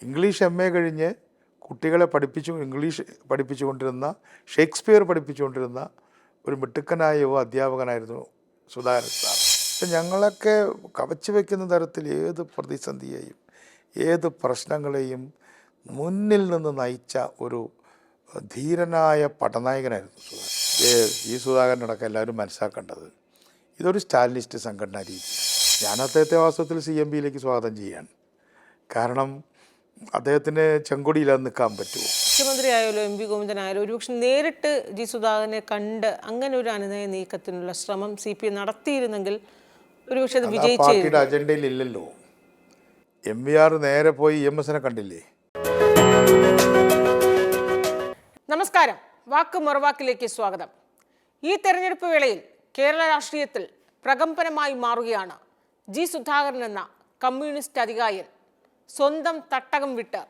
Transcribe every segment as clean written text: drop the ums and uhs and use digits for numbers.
English MA കഴിഞ്ഞ് കുട്ടികളെ English പഠിപ്പിച്ചുകൊണ്ടിരുന്ന, Shakespeare പഠിപ്പിച്ചുകൊണ്ടിരുന്ന ഒരു മിടുക്കനായ യുവ അധ്യാപകനായിരുന്നു സുധാകരൻ സാർ. അപ്പം ഞങ്ങളൊക്കെ കവച്ചു വയ്ക്കുന്ന തരത്തിൽ ഏത് പ്രതിസന്ധിയെയും ഏത് പ്രശ്നങ്ങളെയും മുന്നിൽ നിന്ന് നയിച്ച ഒരു ധീരനായ പടനായകനായിരുന്നു സുധാകരൻ. ഈ സുധാകരനടക്കം എല്ലാവരും മനസ്സിലാക്കേണ്ടത് ഇതൊരു സ്റ്റാലിനിസ്റ്റ് സംഘടനാ രീതി. ഞാൻ അദ്ദേഹത്തെ വാസ്തവത്തിൽ CMBയിലേക്ക് സ്വാഗതം ചെയ്യാണ്. കാരണം അദ്ദേഹത്തിന് ചെങ്കൊടിയില്ലാതെ നിൽക്കാൻ പറ്റുമോ? മുഖ്യമന്ത്രിയായാലും MV ഗോവിന്ദനായാലും ഒരുപക്ഷെ നേരിട്ട് G സുധാകരനെ കണ്ട് അങ്ങനെ ഒരു അനുനയ നീക്കത്തിനുള്ള ശ്രമം CPM നടത്തിയിരുന്നെങ്കിൽ ഒരുപക്ഷെ അത് വിജയിച്ചു. പാർട്ടിയുടെ അജണ്ടയിൽ ഇല്ലല്ലോ. MVR നേരെ പോയി EMSനെ കണ്ടില്ലേ? നമസ്കാരം, വാക്ക് മറുവാക്കിലേക്ക് സ്വാഗതം. ഈ തെരഞ്ഞെടുപ്പ് വേളയിൽ കേരള രാഷ്ട്രീയത്തിൽ പ്രകമ്പനമായി മാറുകയാണ് G സുധാകരൻ എന്ന കമ്മ്യൂണിസ്റ്റ് അധികായൻ സ്വന്തം തട്ടകം വിട്ട്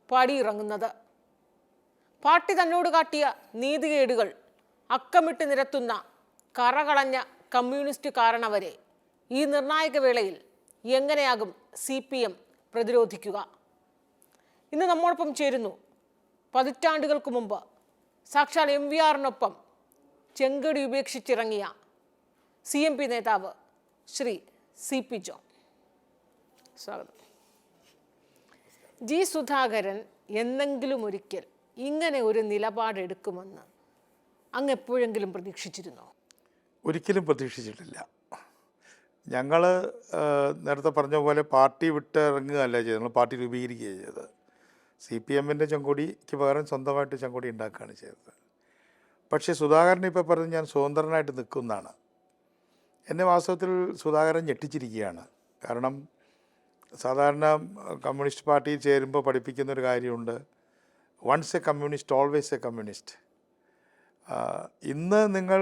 പടിയിറങ്ങുന്നത്. പാർട്ടി തന്നോട് കാട്ടിയ നീതികേടുകൾ അക്കമിട്ട് നിരത്തുന്ന കറകളഞ്ഞ കമ്മ്യൂണിസ്റ്റ് കാരണവരെ ഈ നിർണായക വേളയിൽ എങ്ങനെയാകും CPM പ്രതിരോധിക്കുക? ഇന്ന് നമ്മോടൊപ്പം ചേരുന്നു പതിറ്റാണ്ടുകൾക്ക് മുമ്പ് സാക്ഷാൽ MVRനൊപ്പം ചെങ്കടി ഉപേക്ഷിച്ചിറങ്ങിയ CMP നേതാവ് ശ്രീ CP ജോൺ. സ്വാഗതം. G സുധാകരൻ എന്നെങ്കിലും ഒരിക്കൽ ഇങ്ങനെ ഒരു നിലപാടെടുക്കുമെന്ന് അങ്ങ് എപ്പോഴെങ്കിലും പ്രതീക്ഷിച്ചിരുന്നോ? ഒരിക്കലും പ്രതീക്ഷിച്ചിട്ടില്ല. ഞങ്ങൾ നേരത്തെ പറഞ്ഞ പോലെ പാർട്ടി വിട്ട് ഇറങ്ങുകയല്ല ചെയ്തത്, നമ്മൾ പാർട്ടി രൂപീകരിക്കുകയാണ് ചെയ്തത്. CPMൻ്റെ ചെങ്കൊടിക്ക് പകരം സ്വന്തമായിട്ട് ചെങ്കൊടി ഉണ്ടാക്കുകയാണ് ചെയ്തത്. പക്ഷേ സുധാകരൻ ഇപ്പോൾ പറഞ്ഞ് ഞാൻ സ്വതന്ത്രനായിട്ട് നിൽക്കുന്നതാണ്. എന്നെ വാസ്തവത്തിൽ സുധാകരൻ ഞെട്ടിച്ചിരിക്കുകയാണ്. കാരണം സാധാരണ കമ്മ്യൂണിസ്റ്റ് പാർട്ടിയിൽ ചേരുമ്പോൾ പഠിപ്പിക്കുന്നൊരു കാര്യമുണ്ട്, once a communist always a communist. ഇന്ന് നിങ്ങൾ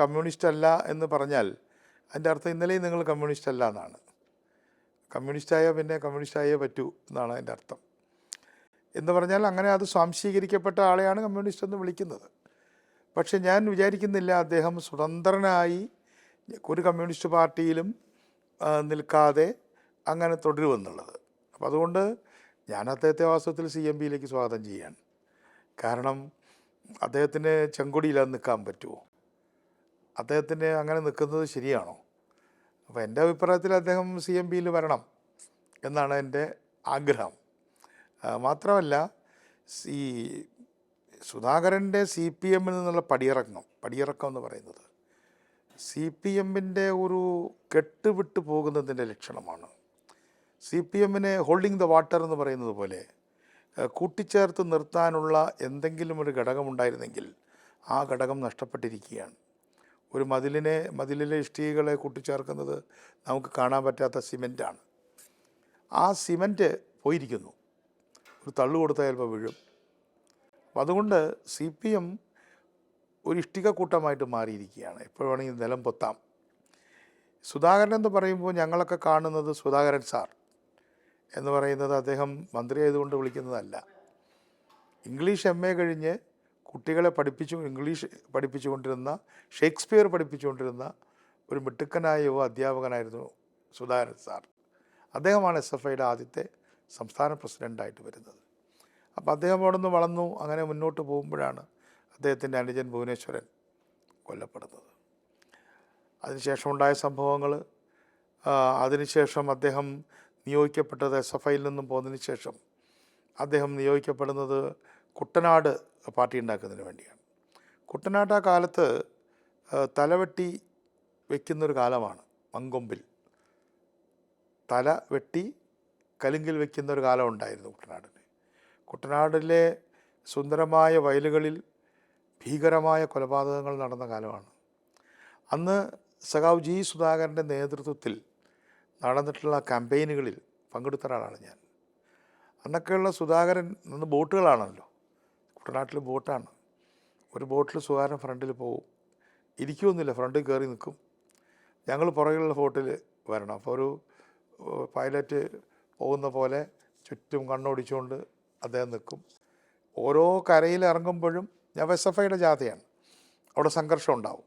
കമ്മ്യൂണിസ്റ്റ് അല്ല എന്ന് പറഞ്ഞാൽ അതിൻ്റെ അർത്ഥം ഇന്നലെയും നിങ്ങൾ കമ്മ്യൂണിസ്റ്റ് അല്ല എന്നാണ്. കമ്മ്യൂണിസ്റ്റായാൽ പിന്നെ കമ്മ്യൂണിസ്റ്റായേ പറ്റൂ എന്നാണ് അതിൻ്റെ അർത്ഥം. എന്ന് പറഞ്ഞാൽ അങ്ങനെ അത് സ്വാംശീകരിക്കപ്പെട്ട ആളെയാണ് കമ്മ്യൂണിസ്റ്റ് എന്ന് വിളിക്കുന്നത്. പക്ഷെ ഞാൻ വിചാരിക്കുന്നില്ല അദ്ദേഹം സ്വതന്ത്രനായി ഒരു കമ്മ്യൂണിസ്റ്റ് പാർട്ടിയിലും നിൽക്കാതെ അങ്ങനെ തുടരുമെന്നുള്ളത്. അപ്പോൾ അതുകൊണ്ട് ഞാൻ അദ്ദേഹത്തെ വാസ്തവത്തിൽ CMBയിലേക്ക് സ്വാഗതം ചെയ്യാണ്. കാരണം അദ്ദേഹത്തിന് ചെങ്കൊടിയില്ലാതെ നിൽക്കാൻ പറ്റുമോ? അദ്ദേഹത്തിന് അങ്ങനെ നിൽക്കുന്നത് ശരിയാണോ? അപ്പോൾ എൻ്റെ അഭിപ്രായത്തിൽ അദ്ദേഹം CMBയിൽ വരണം എന്നാണ് എൻ്റെ ആഗ്രഹം. മാത്രമല്ല ഈ സുധാകരൻ്റെ CPMൽ നിന്നുള്ള പടിയിറക്കം എന്ന് പറയുന്നത് CPMൻ്റെ ഒരു കെട്ടുവിട്ട് പോകുന്നതിൻ്റെ ലക്ഷണമാണ്. CPMനെ ഹോൾഡിംഗ് ദ വാട്ടർ എന്ന് പറയുന്നത് പോലെ കൂട്ടിച്ചേർത്ത് നിർത്താനുള്ള എന്തെങ്കിലും ഒരു ഘടകമുണ്ടായിരുന്നെങ്കിൽ ആ ഘടകം നഷ്ടപ്പെട്ടിരിക്കുകയാണ്. ഒരു മതിലിലെ ഇഷ്ടികകളെ കൂട്ടിച്ചേർക്കുന്നത് നമുക്ക് കാണാൻ പറ്റാത്ത സിമൻറ്റാണ്. ആ സിമൻറ്റ് പോയിരിക്കുന്നു, ഒരു തള്ളു കൊടുത്താൽ ചിലപ്പോൾ വീഴും. അപ്പം അതുകൊണ്ട് CPM ഒരു ഇഷ്ടിക കൂട്ടമായിട്ട് മാറിയിരിക്കുകയാണ്. എപ്പോൾ വേണമെങ്കിൽ നിലം പൊത്താം. സുധാകരൻ എന്ന് പറയുമ്പോൾ ഞങ്ങളൊക്കെ കാണുന്നത് സുധാകരൻ സാർ എന്ന് പറയുന്നത് അദ്ദേഹം മന്ത്രി ആയതുകൊണ്ട് വിളിക്കുന്നതല്ല. ഇംഗ്ലീഷ് MA കഴിഞ്ഞ് കുട്ടികളെ ഇംഗ്ലീഷ് പഠിപ്പിച്ചുകൊണ്ടിരുന്ന, ഷേക്സ്പിയർ പഠിപ്പിച്ചുകൊണ്ടിരുന്ന ഒരു മിടുക്കനായ യുവ അധ്യാപകനായിരുന്നു സുധാകരൻ സാർ. അദ്ദേഹമാണ് SFIയുടെ ആദ്യത്തെ സംസ്ഥാന പ്രസിഡൻ്റായിട്ട് വരുന്നത്. അപ്പോൾ അദ്ദേഹം അവിടെ നിന്ന് വളർന്നു. അങ്ങനെ മുന്നോട്ട് പോകുമ്പോഴാണ് അദ്ദേഹത്തിൻ്റെ അനുജൻ ഭുവനേശ്വരൻ കൊല്ലപ്പെടുന്നത്. അതിനുശേഷം ഉണ്ടായ സംഭവങ്ങൾ, അതിനുശേഷം അദ്ദേഹം നിയോഗിക്കപ്പെട്ടത് SFIയിൽ നിന്നും പോന്നതിന് ശേഷം അദ്ദേഹം നിയോഗിക്കപ്പെടുന്നത് കുട്ടനാട് പാർട്ടി ഉണ്ടാക്കുന്നതിന് വേണ്ടിയാണ്. കുട്ടനാട് ആ കാലത്ത് തലവെട്ടി വയ്ക്കുന്നൊരു കാലമാണ്. മങ്കൊമ്പിൽ തല വെട്ടി കലുങ്കിൽ വയ്ക്കുന്നൊരു കാലം ഉണ്ടായിരുന്നു കുട്ടനാടിന്. കുട്ടനാടിലെ സുന്ദരമായ വയലുകളിൽ ഭീകരമായ കൊലപാതകങ്ങൾ നടന്ന കാലമാണ്. അന്ന് സഖാവ് G സുധാകരൻ്റെ നേതൃത്വത്തിൽ നടന്നിട്ടുള്ള ക്യാമ്പയിനുകളിൽ പങ്കെടുത്ത ഒരാളാണ് ഞാൻ. അന്നൊക്കെയുള്ള സുധാകരൻ, അന്ന് ബോട്ടുകളാണല്ലോ, കുട്ടനാട്ടിൽ ബോട്ടാണ്. ഒരു ബോട്ടിൽ സുധാകരൻ ഫ്രണ്ടിൽ പോകും, ഇരിക്കുമൊന്നുമില്ല, ഫ്രണ്ടിൽ കയറി നിൽക്കും. ഞങ്ങൾ പുറകിലുള്ള ബോട്ടിൽ വരണം. അപ്പോൾ ഒരു പൈലറ്റ് പോകുന്ന പോലെ ചുറ്റും കണ്ണോടിച്ചുകൊണ്ട് അദ്ദേഹം നിൽക്കും. ഓരോ കരയിൽ ഇറങ്ങുമ്പോഴും ഞാൻ SFIയുടെ ജാഥയാണ്, അവിടെ സംഘർഷം ഉണ്ടാവും.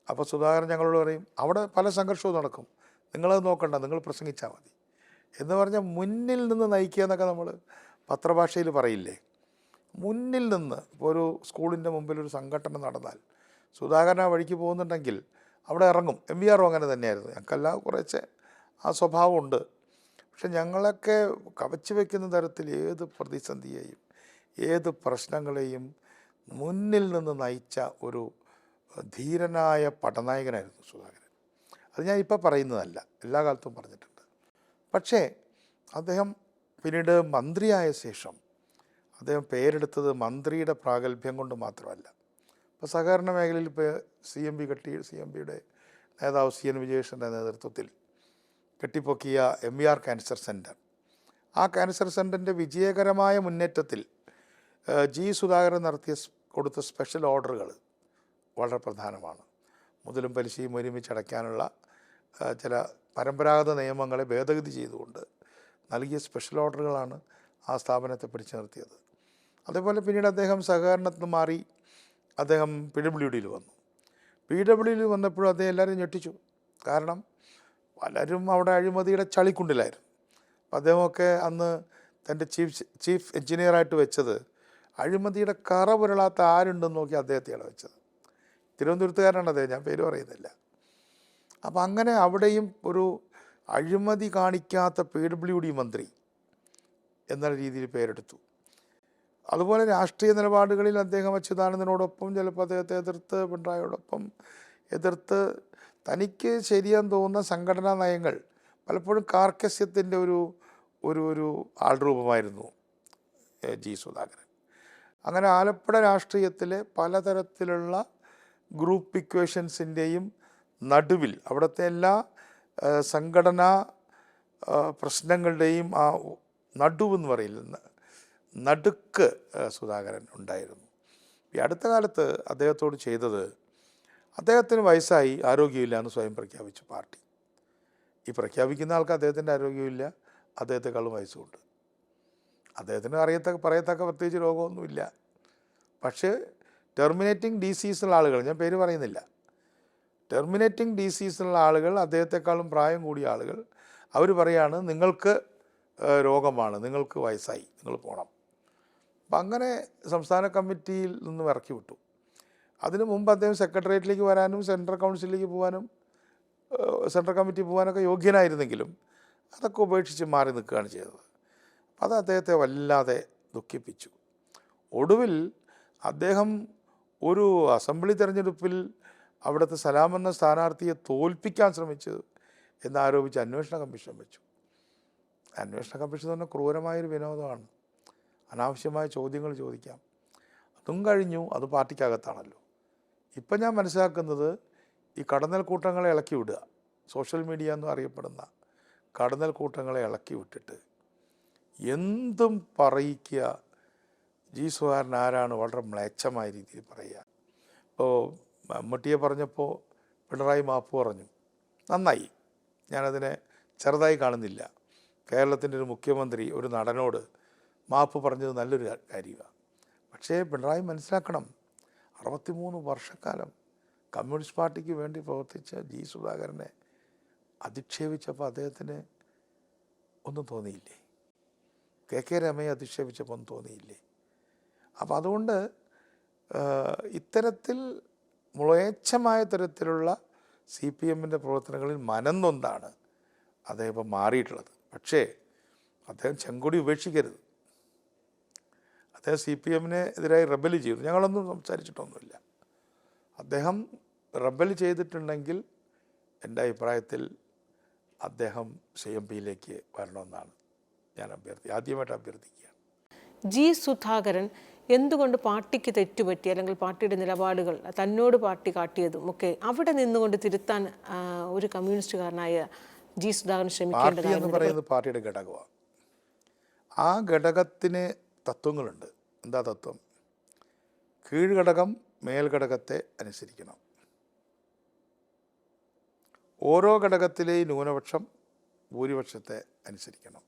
അപ്പോൾ സുധാകരൻ ഞങ്ങളോട് പറയും, അവിടെ പല സംഘർഷവും നടക്കും, നിങ്ങളത് നോക്കണ്ട, നിങ്ങൾ പ്രസംഗിച്ചാൽ മതി. എന്ന് പറഞ്ഞാൽ മുന്നിൽ നിന്ന് നയിക്കുക എന്നൊക്കെ നമ്മൾ പത്രഭാഷയിൽ പറയില്ലേ. മുന്നിൽ നിന്ന് ഇപ്പോൾ ഒരു സ്കൂളിൻ്റെ മുമ്പിൽ ഒരു സംഘടന നടന്നാൽ സുധാകരൻ ആ വഴിക്ക് പോകുന്നുണ്ടെങ്കിൽ അവിടെ ഇറങ്ങും. MVR അങ്ങനെ തന്നെയായിരുന്നു. ഞങ്ങൾക്കെല്ലാം കുറച്ച് ആ സ്വഭാവമുണ്ട്. പക്ഷെ ഞങ്ങളൊക്കെ കവച്ചു വയ്ക്കുന്ന തരത്തിൽ ഏത് പ്രതിസന്ധിയെയും ഏത് പ്രശ്നങ്ങളെയും മുന്നിൽ നിന്ന് നയിച്ച ഒരു ധീരനായ പടനായകനായിരുന്നു സുധാകരൻ. അത് ഞാൻ ഇപ്പോൾ പറയുന്നതല്ല, എല്ലാ കാലത്തും പറഞ്ഞിട്ടുണ്ട്. പക്ഷേ അദ്ദേഹം പിന്നീട് മന്ത്രിയായ ശേഷം അദ്ദേഹം പേരെടുത്തത് മന്ത്രിയുടെ പ്രാഗൽഭ്യം കൊണ്ട് മാത്രമല്ല. ഇപ്പോൾ സഹകരണ മേഖലയിൽ ഇപ്പോൾ CMBയുടെ നേതാവ് CN വിജയേഷിൻ്റെ നേതൃത്വത്തിൽ കെട്ടിപ്പൊക്കിയ MVR ക്യാൻസർ സെൻറ്റർ, ആ ക്യാൻസർ സെൻറ്ററിൻ്റെ വിജയകരമായ മുന്നേറ്റത്തിൽ സുധാകരൻ കൊടുത്ത സ്പെഷ്യൽ ഓർഡറുകൾ വളരെ പ്രധാനമാണ്. മുതലും പലിശയും ഒരുമിച്ചടയ്ക്കാനുള്ള ചില പരമ്പരാഗത നിയമങ്ങളെ ഭേദഗതി ചെയ്തുകൊണ്ട് നൽകിയ സ്പെഷ്യൽ ഓർഡറുകളാണ് ആ സ്ഥാപനത്തെ പിടിച്ചു നിർത്തിയത്. അതേപോലെ പിന്നീട് അദ്ദേഹം സഹകരണത്തിൽ നിന്ന് മാറി അദ്ദേഹം PWDയിൽ വന്നു. PWDയിൽ വന്നപ്പോഴും അദ്ദേഹം എല്ലാവരും ഞെട്ടിച്ചു. കാരണം പലരും അവിടെ അഴിമതിയുടെ ചളിക്കുണ്ടിലായിരുന്നു. അപ്പം അദ്ദേഹമൊക്കെ അന്ന് തൻ്റെ ചീഫ് എഞ്ചിനീയറായിട്ട് വെച്ചത് അഴിമതിയുടെ കറ പുരളാത്ത ആരുണ്ടെന്ന് നോക്കി അദ്ദേഹത്തെയാണ് വെച്ചത്. തിരുവനന്തപുരത്തുകാരനാണ് അദ്ദേഹം, ഞാൻ പേര് പറയുന്നില്ല. അപ്പം അങ്ങനെ അവിടെയും ഒരു അഴിമതി കാണിക്കാത്ത PWD മന്ത്രി എന്ന രീതിയിൽ പേരെടുത്തു. അതുപോലെ രാഷ്ട്രീയ നിലപാടുകളിൽ അദ്ദേഹം അച്യുതാനന്ദനോടൊപ്പം ചിലപ്പോൾ അദ്ദേഹത്തെ എതിർത്ത്, പിണറായിയോടൊപ്പം എതിർത്ത്, തനിക്ക് ശരിയെന്ന് തോന്നുന്ന സംഘടനാ നയങ്ങൾ പലപ്പോഴും കാർക്കശ്യത്തിൻ്റെ ഒരു ആൾരൂപമായിരുന്നു സുധാകരൻ. അങ്ങനെ ആലപ്പുഴ രാഷ്ട്രീയത്തിലെ പലതരത്തിലുള്ള ഗ്രൂപ്പ് ഇക്വേഷൻസിൻ്റെയും നടുവിൽ അവിടുത്തെ എല്ലാ സംഘടനാ പ്രശ്നങ്ങളുടെയും ആ നടുവെന്ന് പറയില്ല, നടുക്ക് സുധാകരൻ ഉണ്ടായിരുന്നു. ഈ അടുത്ത കാലത്ത് അദ്ദേഹത്തോട് ചെയ്തത്, അദ്ദേഹത്തിന് വയസ്സായി, ആരോഗ്യമില്ല എന്ന് സ്വയം പ്രഖ്യാപിച്ചു പാർട്ടി. ഈ പ്രഖ്യാപിക്കുന്ന ആൾക്ക് അദ്ദേഹത്തിൻ്റെ ആരോഗ്യമില്ല, അദ്ദേഹത്തെക്കാളും വയസ്സുമുണ്ട്. അദ്ദേഹത്തിന് പറയത്തക്ക പ്രത്യേകിച്ച് രോഗമൊന്നുമില്ല. പക്ഷേ ടെർമിനേറ്റിംഗ് ഡിസീസുള്ള ആളുകൾ, ഞാൻ പേര് പറയുന്നില്ല, ടെർമിനേറ്റിംഗ് ഡിസീസുള്ള ആളുകൾ, അദ്ദേഹത്തെക്കാളും പ്രായം കൂടിയ ആളുകൾ, അവർ പറയാണ് നിങ്ങൾക്ക് രോഗമാണ്, നിങ്ങൾക്ക് വയസ്സായി, നിങ്ങൾ പോകണം. അപ്പം അങ്ങനെ സംസ്ഥാന കമ്മിറ്റിയിൽ നിന്നും ഇറക്കി വിട്ടു. അതിനു മുമ്പ് അദ്ദേഹം സെക്രട്ടേറിയറ്റിലേക്ക് വരാനും സെൻട്രൽ കൗൺസിലിലേക്ക് പോകാനും സെൻട്രൽ കമ്മിറ്റി പോകാനൊക്കെ യോഗ്യനായിരുന്നെങ്കിലും അതൊക്കെ ഉപേക്ഷിച്ച് മാറി നിൽക്കുകയാണ് ചെയ്തത്. അത് അദ്ദേഹത്തെ വല്ലാതെ ദുഃഖിപ്പിച്ചു. ഒടുവിൽ അദ്ദേഹം ഒരു അസംബ്ലി തെരഞ്ഞെടുപ്പിൽ അവിടുത്തെ സലാം എന്ന സ്ഥാനാർത്ഥിയെ തോൽപ്പിക്കാൻ ശ്രമിച്ചു എന്നാരോപിച്ച് അന്വേഷണ കമ്മീഷൻ വെച്ചു. അന്വേഷണ കമ്മീഷൻ തന്നെ ക്രൂരമായൊരു വിനോദമാണ്. അനാവശ്യമായ ചോദ്യങ്ങൾ ചോദിക്കാം. അതും കഴിഞ്ഞു, അത് പാർട്ടിക്കകത്താണല്ലോ. ഇപ്പം ഞാൻ മനസ്സിലാക്കുന്നത് ഈ കടന്നൽ കൂട്ടങ്ങളെ ഇളക്കി വിടുക, സോഷ്യൽ മീഡിയ എന്ന് അറിയപ്പെടുന്ന കടന്നൽ കൂട്ടങ്ങളെ ഇളക്കി വിട്ടിട്ട് എന്തും പറയിക്കുക. സുധാകരൻ ആരാണ് വളരെ മ്ലേച്ഛമായ രീതിയിൽ പറയുക. ഇപ്പോൾ മമ്മൂട്ടിയെ പറഞ്ഞപ്പോൾ പിണറായി മാപ്പ് പറഞ്ഞു, നന്നായി, ഞാനതിനെ ചെറുതായി കാണുന്നില്ല. കേരളത്തിൻ്റെ ഒരു മുഖ്യമന്ത്രി ഒരു നടനോട് മാപ്പ് പറഞ്ഞത് നല്ലൊരു കാര്യമാണ്. പക്ഷേ പിണറായി മനസ്സിലാക്കണം, 63 വർഷക്കാലം കമ്മ്യൂണിസ്റ്റ് പാർട്ടിക്ക് വേണ്ടി പ്രവർത്തിച്ച സുധാകരനെ അധിക്ഷേപിച്ചപ്പോൾ അദ്ദേഹത്തിന് ഒന്നും തോന്നിയില്ലേ? KK രമയെ അധിക്ഷേപിച്ചപ്പോൾ ഒന്നും തോന്നിയില്ലേ? അപ്പം അതുകൊണ്ട് ഇത്തരത്തിൽ മ്ലേച്ഛമായ തരത്തിലുള്ള CPMൻ്റെ പ്രവർത്തനങ്ങളിൽ മനംനൊന്താണ് അദ്ദേഹം ഇപ്പം മാറിയിട്ടുള്ളത്. പക്ഷേ അദ്ദേഹം ചെങ്കൊടി ഉപേക്ഷിക്കരുത്. അദ്ദേഹം CPMനെതിരായി റെബൽ ചെയ്തു, ഞങ്ങളൊന്നും സംസാരിച്ചിട്ടൊന്നുമില്ല. അദ്ദേഹം റെബൽ ചെയ്തിട്ടുണ്ടെങ്കിൽ എൻ്റെ അഭിപ്രായത്തിൽ അദ്ദേഹം CMPയിലേക്ക് വരണമെന്നാണ് ഞാൻ ആദ്യമായിട്ട് അഭ്യർത്ഥിക്കുകയാണ്. സുധാകരൻ എന്തുകൊണ്ട് പാർട്ടിക്ക് തെറ്റുപറ്റി, അല്ലെങ്കിൽ പാർട്ടിയുടെ നിലപാടുകൾ തന്നോട് പാർട്ടി കാട്ടിയതും ഒക്കെ അവിടെ നിന്നുകൊണ്ട് തിരുത്താൻ ഒരു കമ്മ്യൂണിസ്റ്റുകാരനായ സുധാകരൻ ശ്രമിക്കേണ്ടത്? പാർട്ടി എന്ന് പറയുന്നത് പാർട്ടിയുടെ ഘടകമാണ്. ആ ഘടകത്തിന് തത്വങ്ങളുണ്ട്. എന്താ തത്വം? കീഴ്ഘടകം മേൽഘടകത്തെ അനുസരിക്കണം. ഓരോ ഘടകത്തിലെയും ന്യൂനപക്ഷം ഭൂരിപക്ഷത്തെ അനുസരിക്കണം.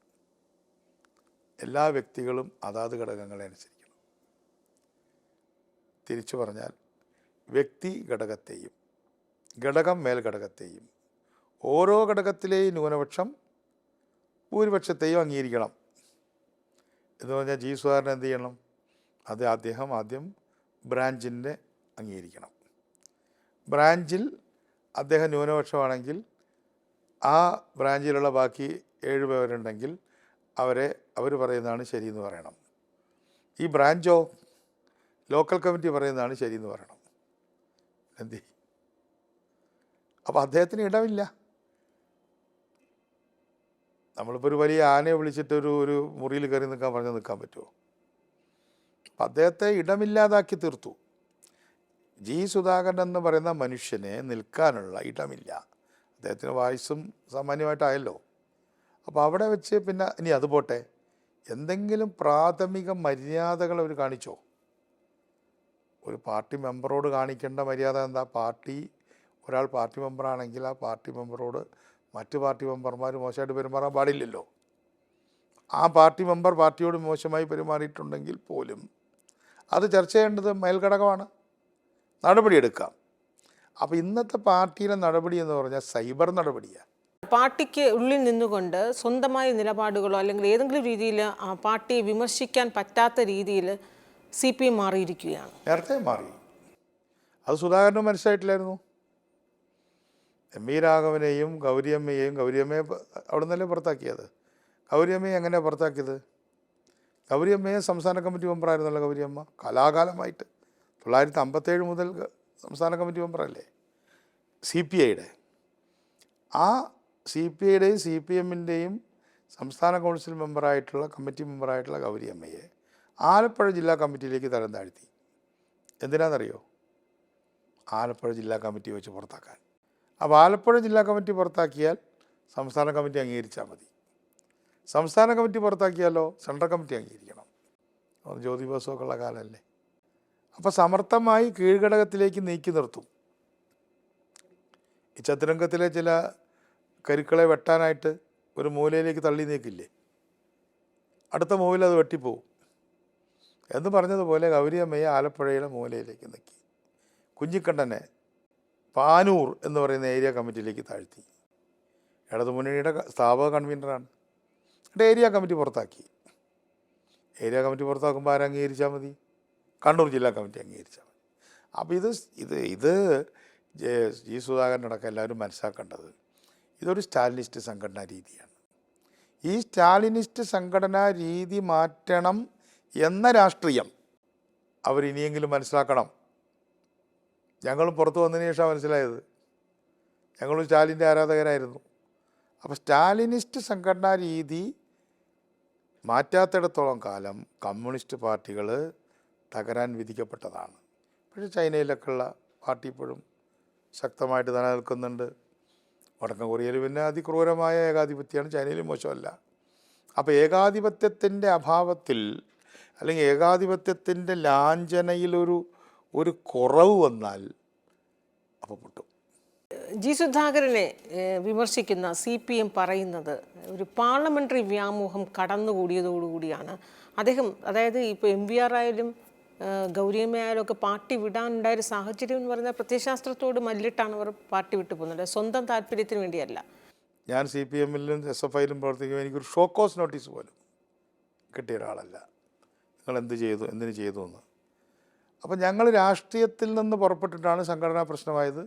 എല്ലാ വ്യക്തികളും അതാത് ഘടകങ്ങളെ അനുസരിക്കണം. തിരിച്ചു പറഞ്ഞാൽ വ്യക്തി ഘടകത്തെയും ഘടകം മേൽഘടകത്തെയും ഓരോ ഘടകത്തിലെയും ന്യൂനപക്ഷം ഭൂരിപക്ഷത്തെയും അംഗീകരിക്കണം. എന്ന് പറഞ്ഞാൽ ജി സുധാകരൻ എന്ത് ചെയ്യണം? അദ്ദേഹം ആദ്യം ബ്രാഞ്ചിൻ്റെ അംഗീകരിക്കണം. ബ്രാഞ്ചിൽ അദ്ദേഹം ന്യൂനപക്ഷമാണെങ്കിൽ ആ ബ്രാഞ്ചിലുള്ള ബാക്കി 7 പേരുണ്ടെങ്കിൽ അവർ പറയുന്നതാണ് ശരിയെന്ന് പറയണം. ഈ ബ്രാഞ്ചോ ലോക്കൽ കമ്മിറ്റി പറയുന്നതാണ് ശരിയെന്ന് പറയണം. എന്ത്? അപ്പോൾ അദ്ദേഹത്തിന് ഇടമില്ല. നമ്മളിപ്പോൾ ഒരു വലിയ ആനയെ വിളിച്ചിട്ട് ഒരു മുറിയിൽ കയറി നിൽക്കാൻ പറ്റുമോ? അപ്പം അദ്ദേഹത്തെ ഇടമില്ലാതാക്കി തീർത്തു. ജി സുധാകരൻ എന്ന് പറയുന്ന മനുഷ്യന് നിൽക്കാനുള്ള ഇടമില്ല. അദ്ദേഹത്തിന് വയസ്സും സാമാന്യമായിട്ടായല്ലോ. അപ്പോൾ അവിടെ വെച്ച് പിന്നെ ഇനി അത് പോട്ടെ, എന്തെങ്കിലും പ്രാഥമിക മര്യാദകൾ അവർ കാണിച്ചോ? ഒരു പാർട്ടി മെമ്പറോട് കാണിക്കേണ്ട മര്യാദ എന്താ? ഒരാൾ പാർട്ടി മെമ്പറാണെങ്കിൽ ആ പാർട്ടി മെമ്പറോട് മറ്റ് പാർട്ടി മെമ്പർമാർ മോശമായിട്ട് പെരുമാറാൻ പാടില്ലല്ലോ. ആ പാർട്ടി മെമ്പർ പാർട്ടിയോട് മോശമായി പെരുമാറിയിട്ടുണ്ടെങ്കിൽ പോലും അത് ചർച്ച ചെയ്യേണ്ടത് മേൽഘടകമാണ്, നടപടിയെടുക്കാം. അപ്പോൾ ഇന്നത്തെ പാർട്ടിയിലെ നടപടി എന്ന് പറഞ്ഞാൽ സൈബർ നടപടിയാണ്. പാർട്ടിക്ക് ഉള്ളിൽ നിന്നുകൊണ്ട് സ്വന്തമായ നിലപാടുകളോ അല്ലെങ്കിൽ ഏതെങ്കിലും രീതിയിൽ പാർട്ടിയെ വിമർശിക്കാൻ പറ്റാത്ത രീതിയിൽ CPM മാറിയിരിക്കുകയാണ്. നേരത്തെ മാറി. അത് സുധാകരനും മനസ്സിലായിട്ടില്ലായിരുന്നു. രാഘവനെയും ഗൗരിയമ്മയെ അവിടെ നിന്നല്ലേ പുറത്താക്കിയത്. ഗൗരിയമ്മയെ എങ്ങനെയാണ് പുറത്താക്കിയത്? ഗൗരിയമ്മയെ സംസ്ഥാന കമ്മിറ്റി മെമ്പറായിരുന്നല്ലോ ഗൗരിയമ്മ കാലാകാലമായിട്ട്. 1957 മുതൽ സംസ്ഥാന കമ്മിറ്റി മെമ്പറല്ലേ CPIയുടെ. ആ CPIയുടെയും CPMൻ്റെയും സംസ്ഥാന കൗൺസിൽ മെമ്പറായിട്ടുള്ള കമ്മിറ്റി മെമ്പറായിട്ടുള്ള ഗൗരിയമ്മയെ ആലപ്പുഴ ജില്ലാ കമ്മിറ്റിയിലേക്ക് തരം താഴ്ത്തി. എന്തിനാണെന്നറിയോ? ആലപ്പുഴ ജില്ലാ കമ്മിറ്റി വെച്ച് പുറത്താക്കാൻ. അപ്പോൾ ആലപ്പുഴ ജില്ലാ കമ്മിറ്റി പുറത്താക്കിയാൽ സംസ്ഥാന കമ്മിറ്റി അംഗീകരിച്ചാൽ മതി. സംസ്ഥാന കമ്മിറ്റി പുറത്താക്കിയാലോ സെൻട്രൽ കമ്മിറ്റി അംഗീകരിക്കണം. ജ്യോതി ബസുമൊക്കെ ഉള്ള കാലമല്ലേ. അപ്പോൾ സമർത്ഥമായി കീഴ്ഘടകത്തിലേക്ക് നീക്കി നിർത്തും. ഈ ചതുരംഗത്തിലെ ചില കരുക്കളെ വെട്ടാനായിട്ട് ഒരു മൂലയിലേക്ക് തള്ളി നീക്കില്ലേ, അടുത്ത മൂവിൽ അത് വെട്ടിപ്പോവും എന്ന് പറഞ്ഞതുപോലെ ഗൗരിയമ്മയെ ആലപ്പുഴയുടെ മൂലയിലേക്ക് നീക്കി. കുഞ്ഞിക്കണ്ണനെ പാനൂർ എന്ന് പറയുന്ന ഏരിയ കമ്മിറ്റിയിലേക്ക് താഴ്ത്തി. ഇടതുമുന്നണിയുടെ സ്ഥാപക കൺവീനറാണ്. എന്നിട്ട് ഏരിയ കമ്മിറ്റി പുറത്താക്കി. ഏരിയ കമ്മിറ്റി പുറത്താക്കുമ്പോൾ ആരും അംഗീകരിച്ചാൽ മതി? കണ്ണൂർ ജില്ലാ കമ്മിറ്റി അംഗീകരിച്ചാൽ മതി. അപ്പോൾ ഇത് ജി സുധാകരനടക്കം എല്ലാവരും മനസ്സിലാക്കേണ്ടത് ഇതൊരു സ്റ്റാലിനിസ്റ്റ് സംഘടനാ രീതിയാണ്. ഈ സ്റ്റാലിനിസ്റ്റ് സംഘടനാ രീതി മാറ്റണം എന്ന രാഷ്ട്രീയം അവരിനിയെങ്കിലും മനസ്സിലാക്കണം. ഞങ്ങളും പുറത്തു വന്നതിന് ശേഷം മനസ്സിലായത്. ഞങ്ങളും സ്റ്റാലിൻ്റെ ആരാധകരായിരുന്നു. അപ്പോൾ സ്റ്റാലിനിസ്റ്റ് സംഘടനാ രീതി മാറ്റാത്തിടത്തോളം കാലം കമ്മ്യൂണിസ്റ്റ് പാർട്ടികൾ തകരാൻ വിധിക്കപ്പെട്ടതാണ്. പക്ഷേ ചൈനയിലൊക്കെയുള്ള പാർട്ടി ഇപ്പോഴും ശക്തമായിട്ട് നിലനിൽക്കുന്നുണ്ട്. വടക്കൻ കൊറിയയിൽ പിന്നെ അതിക്രൂരമായ ഏകാധിപത്യമാണ്, ചൈനയിലും മോശമല്ല. അപ്പോൾ ഏകാധിപത്യത്തിൻ്റെ അഭാവത്തിൽ അല്ലെങ്കിൽ ഏകാധിപത്യത്തിൻ്റെ ലാഞ്ചനയിലൊരു കുറവ് വന്നാൽ അപ്പോൾ പൊട്ടും. ജി സുധാകരനെ വിമർശിക്കുന്ന CPM പറയുന്നത് ഒരു പാർലമെൻ്ററി വ്യാമോഹം കടന്നുകൂടിയതോടുകൂടിയാണ് അദ്ദേഹം, അതായത് ഇപ്പോൾ MVR ആയാലും ഗൗരിയമ്മയായാലും ഒക്കെ പാർട്ടി വിടാനുണ്ടായൊരു സാഹചര്യം എന്ന് പറയുന്നത് പ്രത്യയശാസ്ത്രത്തോട് മല്ലിട്ടാണ് അവർ പാർട്ടി വിട്ടു പോകുന്നത്, സ്വന്തം താല്പര്യത്തിന് വേണ്ടിയല്ല. ഞാൻ CPMലും SFIയിലും പ്രവർത്തിക്കുമ്പോൾ എനിക്കൊരു ഷോക്കോസ് നോട്ടീസ് പോലും കിട്ടിയ ഒരാളല്ല. നിങ്ങൾ എന്തിനു ചെയ്തു എന്ന്. അപ്പോൾ ഞങ്ങൾ രാഷ്ട്രീയത്തിൽ നിന്ന് പുറപ്പെട്ടിട്ടാണ് സംഘടനാ പ്രശ്നമായത്,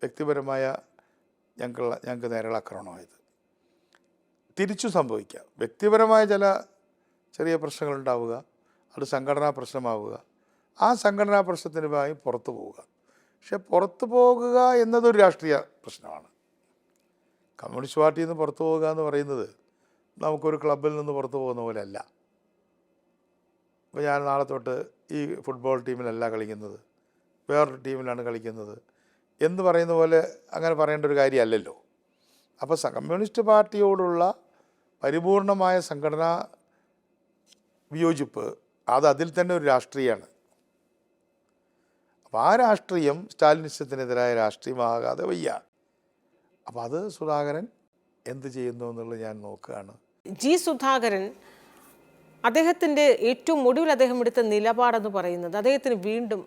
വ്യക്തിപരമായ ഞങ്ങൾക്ക് നേരെയുള്ള ആക്രമണമായത്. തിരിച്ചു സംഭവിക്കാം. വ്യക്തിപരമായ ചില ചെറിയ പ്രശ്നങ്ങളുണ്ടാവുക, അത് സംഘടനാ പ്രശ്നമാവുക, ആ സംഘടനാ പ്രശ്നത്തിന് ഭാഗമായി പുറത്തു പോവുക. പക്ഷെ പുറത്തു പോകുക എന്നതൊരു രാഷ്ട്രീയ പ്രശ്നമാണ്. കമ്മ്യൂണിസ്റ്റ് പാർട്ടിയിൽ നിന്ന് പുറത്തു പോകുക എന്ന് പറയുന്നത് നമുക്കൊരു ക്ലബിൽ നിന്ന് പുറത്തു പോകുന്ന പോലെ അല്ല. അപ്പോൾ ഞാൻ നാളെ തൊട്ട് ഈ ഫുട്ബോൾ ടീമിലല്ല കളിക്കുന്നത്, വേറൊരു ടീമിലാണ് കളിക്കുന്നത് എന്ന് പറയുന്ന പോലെ അങ്ങനെ പറയേണ്ട ഒരു കാര്യമല്ലല്ലോ. അപ്പോൾ കമ്മ്യൂണിസ്റ്റ് പാർട്ടിയോടുള്ള പരിപൂർണമായ സംഘടനാ വിയോജിപ്പ് അതിൽ തന്നെ ഒരു രാഷ്ട്രീയമാണ്. അപ്പോൾ ആ രാഷ്ട്രീയം സ്റ്റാലിനിസത്തിനെതിരായ രാഷ്ട്രീയമാകാതെ വയ്യ. അപ്പോൾ അത് സുധാകരൻ എന്ത് ചെയ്യുന്നു എന്നുള്ളത് ഞാൻ നോക്കുകയാണ്. ജി സുധാകരൻ അദ്ദേഹത്തിൻ്റെ ഏറ്റവും ഒടുവിൽ അദ്ദേഹം എടുത്ത നിലപാടെന്ന് പറയുന്നത് അദ്ദേഹത്തിന് വീണ്ടും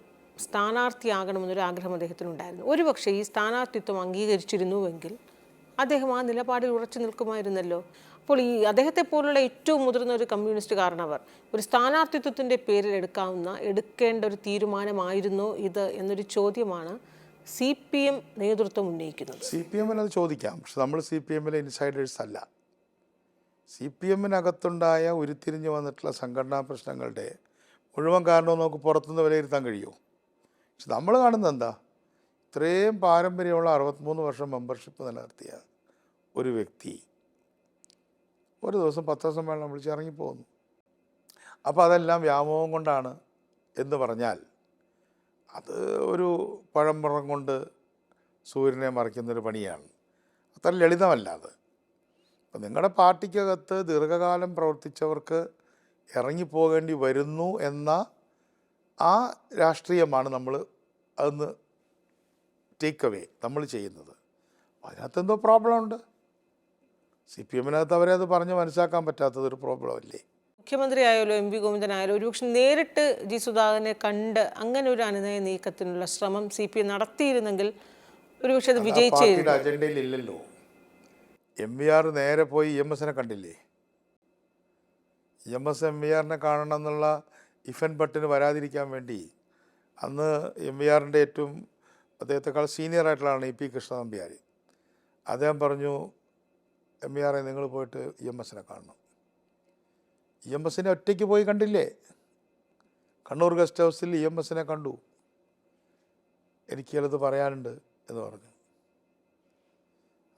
സ്ഥാനാർത്ഥിയാകണമെന്നൊരു ആഗ്രഹം അദ്ദേഹത്തിനുണ്ടായിരുന്നു. ഒരുപക്ഷെ ഈ സ്ഥാനാർത്ഥിത്വം അംഗീകരിച്ചിരുന്നുവെങ്കിൽ അദ്ദേഹം ആ നിലപാടിൽ ഉറച്ചു നിൽക്കുമായിരുന്നല്ലോ. അപ്പോൾ ഈ അദ്ദേഹത്തെ പോലുള്ള ഏറ്റവും മുതിർന്ന ഒരു കമ്മ്യൂണിസ്റ്റ് കാരണവർ ഒരു സ്ഥാനാർത്ഥിത്വത്തിൻ്റെ പേരിൽ എടുക്കേണ്ട ഒരു തീരുമാനമായിരുന്നോ ഇത് എന്നൊരു ചോദ്യമാണ് CPM നേതൃത്വം ഉന്നയിക്കുന്നത്. CPM അത് ചോദിക്കാം, പക്ഷെ നമ്മൾ CPM ഇൻസൈഡേഴ്സ് അല്ല. CPM ഉരുത്തിരിഞ്ഞു വന്നിട്ടുള്ള സംഘടനാ പ്രശ്നങ്ങളുടെ മുഴുവൻ കാരണവും നമുക്ക് പുറത്തുനിന്ന് വിലയിരുത്താൻ കഴിയുമോ? പക്ഷെ നമ്മൾ കാണുന്നത് എന്താ, ഇത്രയും പാരമ്പര്യമുള്ള 63 വർഷം മെമ്പർഷിപ്പ് നിലനിർത്തിയ ഒരു വ്യക്തി ഒരു ദിവസം പത്രസമ്മേളനം വിളിച്ച് ഇറങ്ങിപ്പോകുന്നു. അപ്പോൾ അതെല്ലാം വ്യാമോഹം കൊണ്ടാണ് എന്ന് പറഞ്ഞാൽ അത് ഒരു പഴംപുറം കൊണ്ട് സൂര്യനെ മറയ്ക്കുന്നൊരു പണിയാണ്. അത്ര ലളിതമല്ല അത്. അപ്പം നിങ്ങളുടെ പാർട്ടിക്കകത്ത് ദീർഘകാലം പ്രവർത്തിച്ചവർക്ക് ഇറങ്ങിപ്പോകേണ്ടി വരുന്നു എന്ന ആ രാഷ്ട്രീയമാണ് നമ്മൾ അതൊന്ന് ടേക്ക് അവേ നമ്മൾ ചെയ്യുന്നത്. അതിനകത്ത് എന്തോ പ്രോബ്ലം ഉണ്ട്. CPM അവരെ അത് പറഞ്ഞ് മനസ്സിലാക്കാൻ പറ്റാത്തതൊരു പ്രോബ്ലം അല്ലേ? മുഖ്യമന്ത്രിയായാലോ MV ഗോവിന്ദനായാലോ ഒരുപക്ഷെ നേരിട്ട് ജി സുധാകരനെ കണ്ട് അങ്ങനെ ഒരു അനുനയ നീക്കത്തിനുള്ള ശ്രമം CPM നടത്തിയിരുന്നെങ്കിൽ ഒരുപക്ഷെ അത് വിജയിച്ചിരുന്നു. അജണ്ടയിൽ ഇല്ലല്ലോ. MVR നേരെ പോയി EMS കണ്ടില്ലേ? EMS MVR കാണണം എന്നുള്ള ഇഫൻ ബട്ടിന് വരാതിരിക്കാൻ വേണ്ടി അന്ന് MVR ഏറ്റവും അദ്ദേഹത്തെക്കാൾ സീനിയർ ആയിട്ടുള്ളതാണ് EP കൃഷ്ണനമ്പ്യാർ. അദ്ദേഹം പറഞ്ഞു, MVR നിങ്ങൾ പോയിട്ട് EMS കാണണം. EMS ഒറ്റയ്ക്ക് പോയി കണ്ടില്ലേ? കണ്ണൂർ ഗസ്റ്റ് ഹൗസിൽ EMS കണ്ടു. എനിക്ക് ചിലത് പറയാനുണ്ട് എന്ന് പറഞ്ഞു.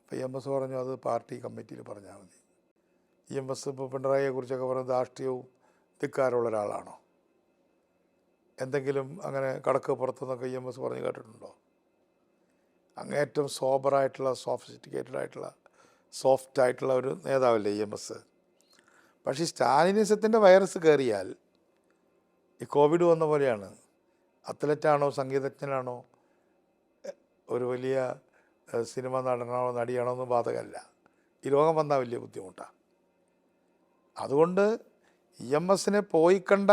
അപ്പോൾ EMS പറഞ്ഞു അത് പാർട്ടി കമ്മിറ്റിയിൽ പറഞ്ഞാൽ മതി. EMS ഇപ്പോൾ പിണറായിയെക്കുറിച്ചൊക്കെ പറഞ്ഞത് ധാർഷ്ട്യവും ധിക്കാരമുള്ള ഒരാളാണോ? എന്തെങ്കിലും അങ്ങനെ കടക്ക് പുറത്തുനിന്നൊക്കെ EMS പറഞ്ഞ് കേട്ടിട്ടുണ്ടോ? അങ്ങേറ്റം സോബറായിട്ടുള്ള സോഫിസ്റ്റിക്കേറ്റഡ് ആയിട്ടുള്ള സോഫ്റ്റ് ആയിട്ടുള്ള ഒരു നേതാവല്ലേ EMS. പക്ഷേ ഈ സ്റ്റാലിനിസത്തിൻ്റെ വൈറസ് കയറിയാൽ ഈ കോവിഡ് വന്ന പോലെയാണ്. അത്ലറ്റാണോ സംഗീതജ്ഞനാണോ ഒരു വലിയ സിനിമ നടനാണോ നടിയാണോ ഒന്നും ബാധകമല്ല. ഈ രോഗം വന്നാൽ വലിയ ബുദ്ധിമുട്ടാണ്. അതുകൊണ്ട് EMS പോയി കണ്ട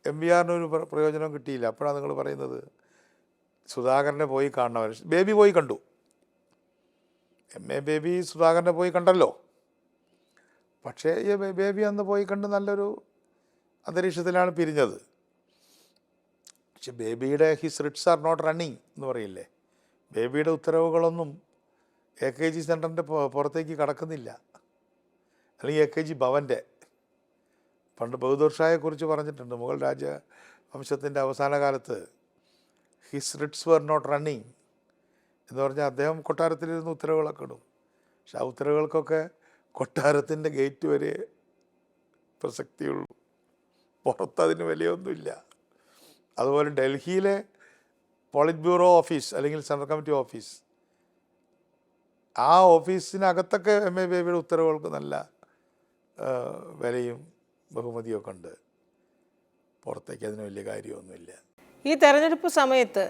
MVR ഒരു പ്രയോജനം കിട്ടിയില്ല. അപ്പോഴാണ് നിങ്ങൾ പറയുന്നത് സുധാകരനെ പോയി കാണണവർ. ബേബി പോയി കണ്ടു. MA ബേബി സുധാകരനെ പോയി കണ്ടല്ലോ. പക്ഷേ ഈ ബേബി അന്ന് പോയി കണ്ട് നല്ലൊരു അന്തരീക്ഷത്തിലാണ് പിരിഞ്ഞത്. പക്ഷെ ബേബിയുടെ his writs are not running എന്ന് പറയില്ലേ, ബേബിയുടെ ഉത്തരവുകളൊന്നും AKG സെൻറ്ററിൻ്റെ പുറത്തേക്ക് കടക്കുന്നില്ല. അല്ലെങ്കിൽ AKG ഭവൻ്റെ പണ്ട് ബഹദൂർ ഷായെക്കുറിച്ച് പറഞ്ഞിട്ടുണ്ട്. മുഗൾ രാജവംശത്തിൻ്റെ അവസാന കാലത്ത് his writs were not running എന്ന് പറഞ്ഞാൽ അദ്ദേഹം കൊട്ടാരത്തിലിരുന്ന് ഉത്തരവുകളൊക്കെ ഇടും. പക്ഷെ ആ ഉത്തരവുകൾക്കൊക്കെ കൊട്ടാരത്തിൻ്റെ ഗേറ്റ് വരെ പ്രസക്തിയുള്ളൂ, പുറത്തതിന് വിലയൊന്നുമില്ല. അതുപോലെ ഡൽഹിയിലെ പോളിറ്റ് ബ്യൂറോ ഓഫീസ് അല്ലെങ്കിൽ സെൻട്രൽ കമ്മിറ്റി ഓഫീസ്, ആ ഓഫീസിനകത്തൊക്കെ MA ബേബിയുടെ ഉത്തരവുകൾക്ക് നല്ല വിലയും ബഹുമതിയൊക്കെ ഉണ്ട്. പുറത്തേക്ക് അതിന് വലിയ കാര്യമൊന്നുമില്ല. ഈ തെരഞ്ഞെടുപ്പ് സമയത്ത്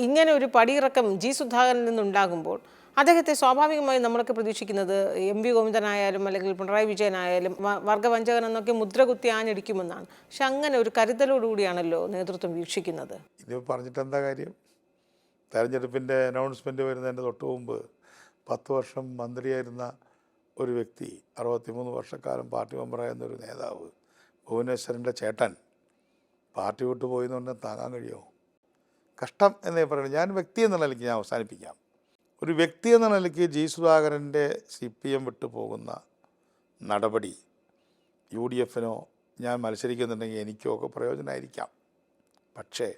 ഇങ്ങനെ ഒരു പടിയിറക്കം ജി സുധാകരനിൽ നിന്നുണ്ടാകുമ്പോൾ അദ്ദേഹത്തെ സ്വാഭാവികമായും നമ്മളൊക്കെ പ്രതീക്ഷിക്കുന്നത് MV ഗോവിന്ദനായാലും അല്ലെങ്കിൽ പിണറായി വിജയനായാലും വർഗവഞ്ചകൻ എന്നൊക്കെ മുദ്രകുത്തി ആഞ്ഞടിക്കുമെന്നാണ്. പക്ഷെ അങ്ങനെ ഒരു കരുതലോടുകൂടിയാണല്ലോ നേതൃത്വം വീക്ഷിക്കുന്നത്. ഇത് പറഞ്ഞിട്ട് എന്താ കാര്യം? തെരഞ്ഞെടുപ്പിൻ്റെ അനൗൺസ്മെൻറ്റ് വരുന്നതിൻ്റെ തൊട്ട് മുമ്പ് 10 വർഷം മന്ത്രിയായിരുന്ന ഒരു വ്യക്തി, 63 വർഷക്കാലം പാർട്ടി മെമ്പറായിരുന്നൊരു നേതാവ്, ഭുവനേശ്വരൻ്റെ ചേട്ടൻ പാർട്ടി വിട്ടു പോയി എന്ന് പറഞ്ഞാൽ താങ്ങാൻ കഴിയുമോ? കഷ്ടം എന്നേ പറയുന്നത്. ഞാൻ വ്യക്തി എന്ന നിലയ്ക്ക് ഞാൻ അവസാനിപ്പിക്കാം. ഒരു വ്യക്തി എന്ന നിലയ്ക്ക് ജി സുധാകരൻ്റെ CPM വിട്ടു പോകുന്ന നടപടി UDFനോ ഞാൻ മത്സരിക്കുന്നുണ്ടെങ്കിൽ എനിക്കോ ഒക്കെ പ്രയോജനമായിരിക്കാം. പക്ഷേ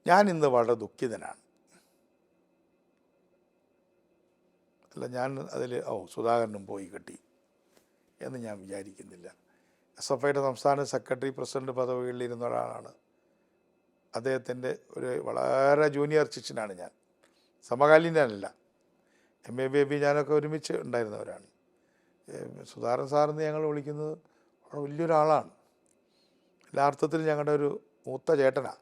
ഞാൻ ഇന്ന് വളരെ ദുഃഖിതനാണ്. അല്ല, ഞാൻ അതിൽ സുധാകരനും പോയി കിട്ടി എന്ന് ഞാൻ വിചാരിക്കുന്നില്ല. SFIയുടെ സംസ്ഥാന സെക്രട്ടറി പ്രസിഡന്റ് പദവികളിലിരുന്ന ഒരാളാണ്. അദ്ദേഹത്തിൻ്റെ ഒരു വളരെ ജൂനിയർ ശിഷ്യനാണ് ഞാൻ, സമകാലീനല്ല. MA ബേബി ഞാനൊക്കെ ഒരുമിച്ച് ഉണ്ടായിരുന്നവരാണ്. സുധാകരൻ സാറെന്ന് ഞങ്ങൾ വിളിക്കുന്നത് വളരെ വലിയൊരാളാണ്. എല്ലാ അർത്ഥത്തിലും ഞങ്ങളുടെ ഒരു മൂത്ത ചേട്ടനാണ്.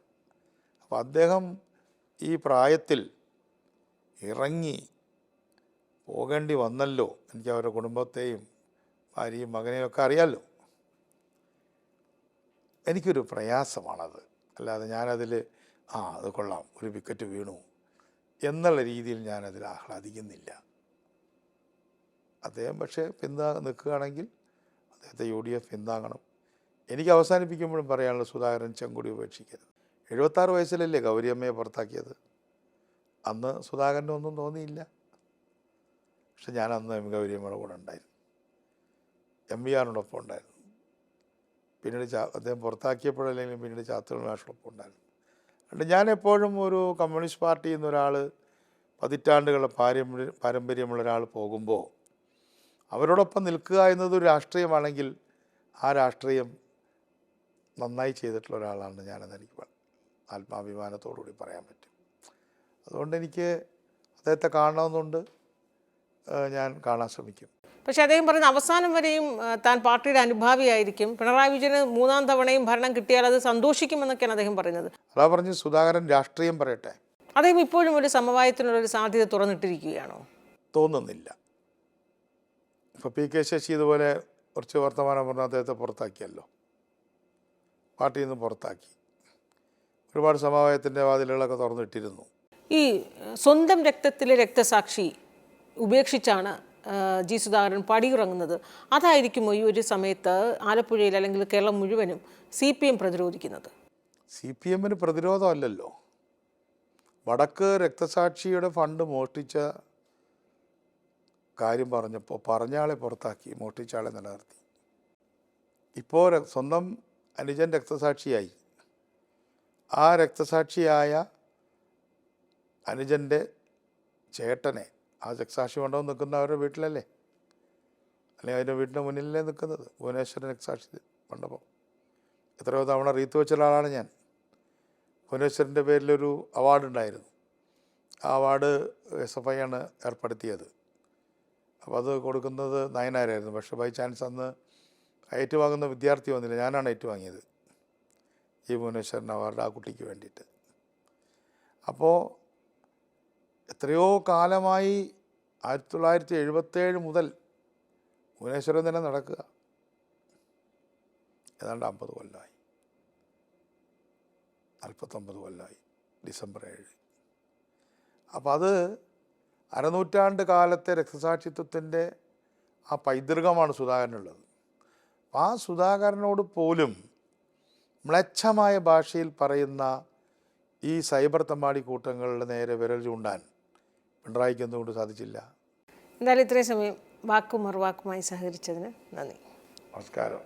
അപ്പോൾ അദ്ദേഹം ഈ പ്രായത്തിൽ ഇറങ്ങി പോകേണ്ടി വന്നല്ലോ. എനിക്ക് അവരുടെ കുടുംബത്തെയും ഭാര്യയും മകനെയും ഒക്കെ അറിയാമല്ലോ. എനിക്കൊരു പ്രയാസമാണത്. അല്ലാതെ ഞാനതിൽ അത് കൊള്ളാം, ഒരു വിക്കറ്റ് വീണു എന്നുള്ള രീതിയിൽ ഞാനതിൽ ആഹ്ലാദിക്കുന്നില്ല. അദ്ദേഹം പക്ഷേ നിൽക്കുകയാണെങ്കിൽ അദ്ദേഹത്തെ UDF പിന്താങ്ങണം. എനിക്ക് അവസാനിപ്പിക്കുമ്പോഴും പറയാനുള്ള സുധാകരൻ ചെങ്കൊടി ഉപേക്ഷിക്കരുത്. 76 വയസ്സിലല്ലേ ഗൗരിയമ്മയെ പുറത്താക്കിയത്. അന്ന് സുധാകരനൊന്നും തോന്നിയില്ല. പക്ഷെ ഞാൻ അന്ന് ഗൗരിയമ്മയുടെ കൂടെ ഉണ്ടായിരുന്നു, MVRനോടൊപ്പം ഉണ്ടായിരുന്നു. പിന്നീട് അദ്ദേഹം പുറത്താക്കിയപ്പോഴല്ലെങ്കിലും പിന്നീട് ചാത്തുകൾ മാഷോടൊപ്പം ഉണ്ടായിരുന്നു. അതുകൊണ്ട് ഞാൻ എപ്പോഴും ഒരു കമ്മ്യൂണിസ്റ്റ് പാർട്ടിയിൽ നിന്ന് ഒരാൾ പതിറ്റാണ്ടുകളുടെ പാരമ്പര്യമുള്ള ഒരാൾ പോകുമ്പോൾ അവരോടൊപ്പം നിൽക്കുക എന്നതൊരു രാഷ്ട്രീയമാണെങ്കിൽ ആ രാഷ്ട്രീയം നന്നായി ചെയ്തിട്ടുള്ള ഒരാളാണ് ഞാനെന്ന് എനിക്ക് ആത്മാഭിമാനത്തോടുകൂടി പറയാൻ പറ്റും. അതുകൊണ്ട് എനിക്ക് അദ്ദേഹത്തെ കാണണമെന്നുണ്ട്, ഞാൻ കാണാൻ ശ്രമിക്കും. പക്ഷേ അദ്ദേഹം പറയുന്ന അവസാനം വരെയും താൻ പാർട്ടിയുടെ അനുഭാവിയായിരിക്കും, പിണറായി വിജയന് 3ാം തവണയും ഭരണം കിട്ടിയാൽ അത് സന്തോഷിക്കുമെന്നൊക്കെയാണ് അദ്ദേഹം പറയുന്നത്. അതാ പറഞ്ഞ് സുധാകരൻ രാഷ്ട്രീയം പറയട്ടെ. അദ്ദേഹം ഇപ്പോഴും ഒരു സമവായത്തിനുള്ളൊരു സാധ്യത തുറന്നിട്ടിരിക്കുകയാണോ? തോന്നുന്നില്ല. ഇപ്പോൾ PK ശശി ഇതുപോലെ കുറച്ച് വർത്തമാനം പറഞ്ഞ് അദ്ദേഹത്തെ പുറത്താക്കിയല്ലോ, പാർട്ടിയിൽ നിന്ന് പുറത്താക്കി. ഒരുപാട് സമവായത്തിൻ്റെ വാതിലുകളൊക്കെ തുറന്നിട്ടിരുന്നു. ഈ സ്വന്തം രക്തത്തിലെ രക്തസാക്ഷി ഉപേക്ഷിച്ചാണ് ജി സുധാകരൻ പടിയിറങ്ങുന്നത്. അതായിരിക്കുമോ ഈ ഒരു സമയത്ത് ആലപ്പുഴയിൽ അല്ലെങ്കിൽ കേരളം മുഴുവനും CPM പ്രതിരോധിക്കുന്നത്? CPMന് പ്രതിരോധമല്ലല്ലോ. വടക്ക് രക്തസാക്ഷിയുടെ ഫണ്ട് മോഷ്ടിച്ച കാര്യം പറഞ്ഞപ്പോൾ പറഞ്ഞ ആളെ പുറത്താക്കി, മോഷ്ടിച്ച ആളെ നിലനിർത്തി. ഇപ്പോൾ സ്വന്തം അനുജൻ രക്തസാക്ഷിയായി. ആ രക്തസാക്ഷിയായ അനുജൻ്റെ ചേട്ടനെ ആ രക്തസാക്ഷി മണ്ഡപം നിൽക്കുന്ന അവരുടെ വീട്ടിലല്ലേ, അല്ലെങ്കിൽ അതിൻ്റെ വീടിൻ്റെ മുന്നിലല്ലേ നിൽക്കുന്നത് ഭുവനേശ്വരൻ രക്തസാക്ഷി മണ്ഡപം. എത്രയോ തവണ റീത്ത് വെച്ച ഒരാളാണ് ഞാൻ. ഭുവനേശ്വരൻ്റെ പേരിലൊരു അവാർഡുണ്ടായിരുന്നു. ആ അവാർഡ് SFI ആണ് ഏർപ്പെടുത്തിയത്. അപ്പോൾ അത് കൊടുക്കുന്നത് നയനാരായിരുന്നു. പക്ഷേ ബൈ ചാൻസ് അന്ന് ഏറ്റുവാങ്ങുന്ന വിദ്യാർത്ഥി വന്നില്ല, ഞാനാണ് ഏറ്റുവാങ്ങിയത് ഈ ഭുവനേശ്വരൻ അവാർഡ് ആ കുട്ടിക്ക് വേണ്ടിയിട്ട്. അപ്പോൾ എത്രയോ കാലമായി 1977 മുതൽ ഭുവനേശ്വരൻ തന്നെ നടക്കുക. ഏതാണ്ട് 50 കൊല്ലമായി, 49 കൊല്ലമായി, ഡിസംബർ 7. അപ്പോൾ അത് അരനൂറ്റാണ്ട് കാലത്തെ രക്തസാക്ഷിത്വത്തിൻ്റെ ആ പൈതൃകമാണ് സുധാകരനുള്ളത്. ആ സുധാകരനോട് പോലും മ്ലേച്ഛമായ ഭാഷയിൽ പറയുന്ന ഈ സൈബർ തമ്മാടി കൂട്ടങ്ങളുടെ നേരെ വിരൽ ചൂണ്ടാൻ പിണറായിക്ക് എന്തുകൊണ്ട് സാധിച്ചില്ല? എന്തായാലും ഇത്രയും സമയം വാക്കും മറുവാക്കുമായി സഹകരിച്ചതിന് നന്ദി. നമസ്കാരം.